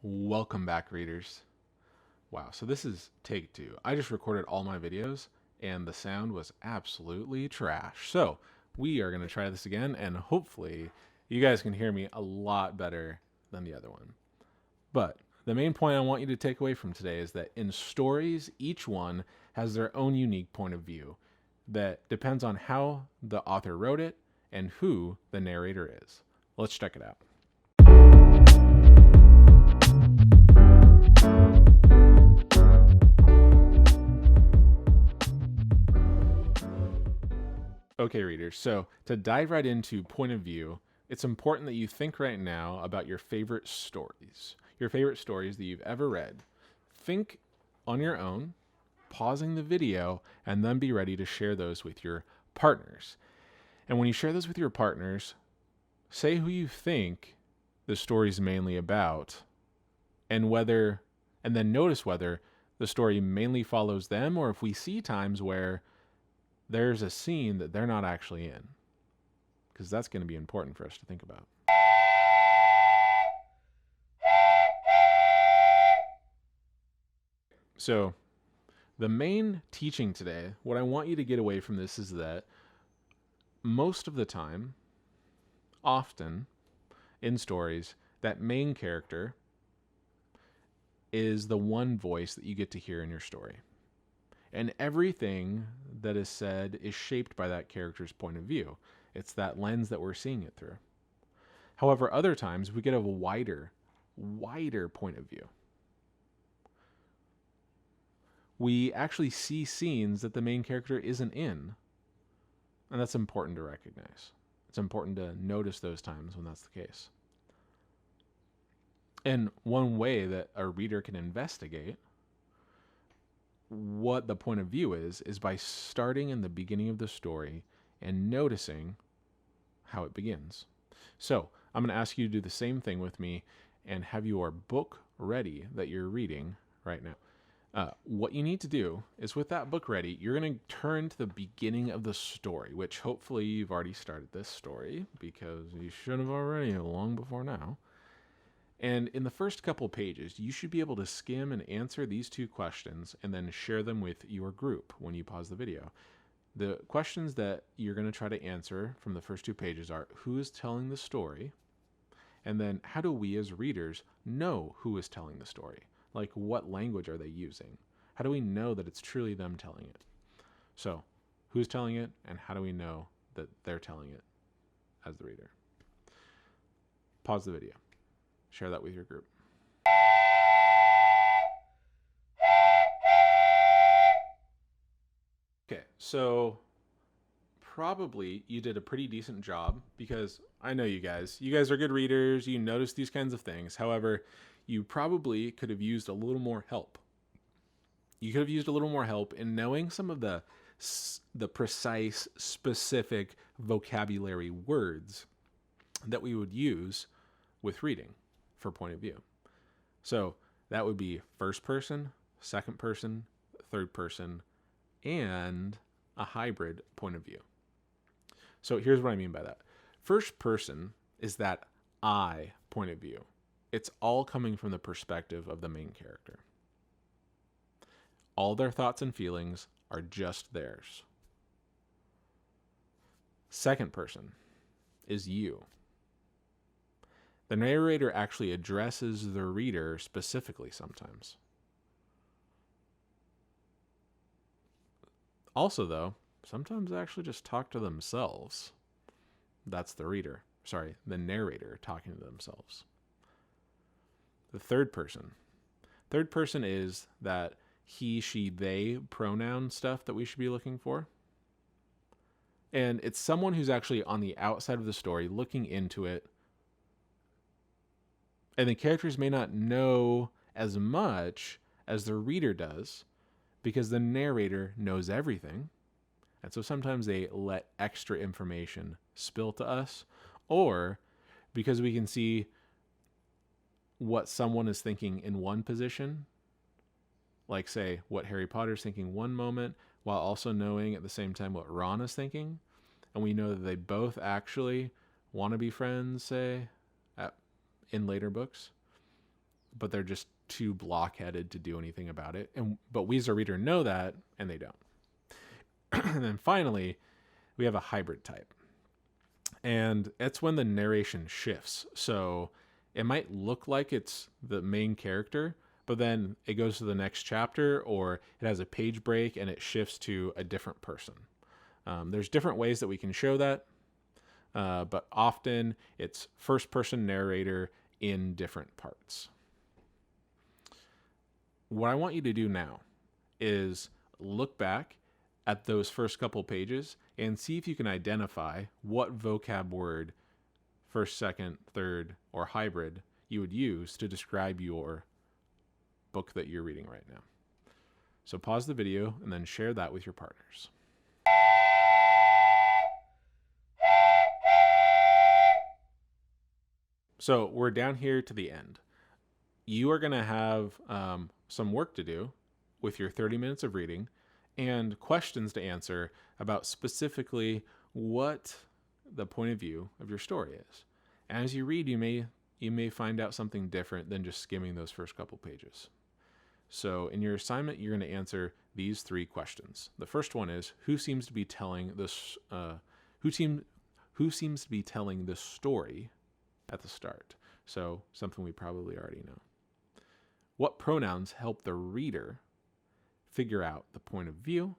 Welcome back, readers. Wow, so this is take two. I just recorded all my videos and the sound was absolutely trash. So we are going to try this again and hopefully you guys can hear me a lot better than the other one. But the main point I want you to take away from today is that in stories, each one has their own unique point of view that depends on how the author wrote it and who the narrator is. Let's check it out. Okay, readers, so to dive right into point of view, it's important that you think right now about your favorite stories that you've ever read. Think on your own, pausing the video, and then be ready to share those with your partners. And when you share those with your partners, say who you think the story is mainly about, and then notice whether the story mainly follows them or if we see times where there's a scene that they're not actually in, because that's going to be important for us to think about. So, the main teaching today, what I want you to get away from this is that most of the time, often in stories, that main character is the one voice that you get to hear in your story. And everything that is said is shaped by that character's point of view. It's that lens that we're seeing it through. However, other times we get a wider point of view. We actually see scenes that the main character isn't in. And that's important to recognize. It's important to notice those times when that's the case. And one way that a reader can investigate what the point of view is by starting in the beginning of the story and noticing how it begins. So I'm going to ask you to do the same thing with me and have your book ready that you're reading right now. What you need to do is, with that book ready, you're going to turn to the beginning of the story, which hopefully you've already started this story because you should have already long before now. And in the first couple pages, you should be able to skim and answer these two questions and then share them with your group when you pause the video. The questions that you're going to try to answer from the first two pages are: who is telling the story? And then how do we as readers know who is telling the story? Like, what language are they using? How do we know that it's truly them telling it? So, who's telling it, and how do we know that they're telling it as the reader? Pause the video. Share that with your group. Okay, so probably you did a pretty decent job because I know you guys are good readers. You notice these kinds of things. However, you probably could have used a little more help. You could have used a little more help in knowing some of the precise, specific vocabulary words that we would use with reading for point of view. So that would be first person, second person, third person, and a hybrid point of view. So here's what I mean by that. First person is that I point of view. It's all coming from the perspective of the main character. All their thoughts and feelings are just theirs. Second person is you. The narrator actually addresses the reader specifically sometimes. Also, though, sometimes they actually just talk to themselves. That's the narrator talking to themselves. The third person. Third person is that he, she, they pronoun stuff that we should be looking for. And it's someone who's actually on the outside of the story looking into it. And the characters may not know as much as the reader does because the narrator knows everything. And so sometimes they let extra information spill to us, or because we can see what someone is thinking in one position, like say what Harry Potter's thinking one moment, while also knowing at the same time what Ron is thinking. And we know that they both actually want to be friends, say, in later books. but they're just too blockheaded to do anything about it. But we as a reader know that, and they don't. And then finally, we have a hybrid type. And it's when the narration shifts. So it might look like it's the main character, but then it goes to the next chapter, or it has a page break and it shifts to a different person. There's different ways that we can show that, but often it's first-person narrator in different parts. What I want you to do now is look back at those first couple pages and see if you can identify what vocab word, first, second, third, or hybrid, you would use to describe your book that you're reading right now. So pause the video and then share that with your partners. So we're down here to the end. You are going to have some work to do with your 30 minutes of reading and questions to answer about specifically what the point of view of your story is. As you read, you may find out something different than just skimming those first couple pages. So in your assignment, you're going to answer these 3 questions. The first one is, who seems to be telling this story at the start? So something we probably already know. What pronouns help the reader figure out the point of view?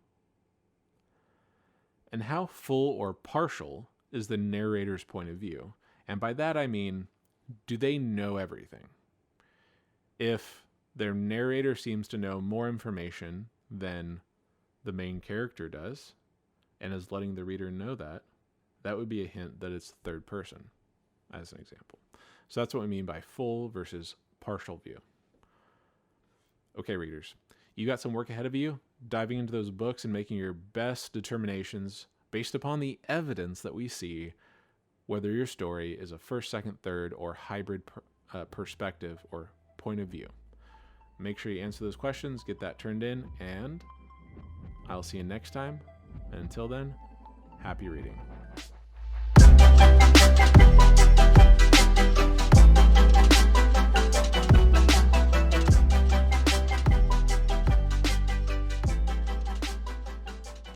And how full or partial is the narrator's point of view? And by that I mean, do they know everything? If their narrator seems to know more information than the main character does, and is letting the reader know that, that would be a hint that it's third person, as an example. So that's what we mean by full versus partial view. Okay, readers, you got some work ahead of you, diving into those books and making your best determinations based upon the evidence that we see, whether your story is a first, second, third, or hybrid perspective or point of view. Make sure you answer those questions, get that turned in, and I'll see you next time. And until then, happy reading.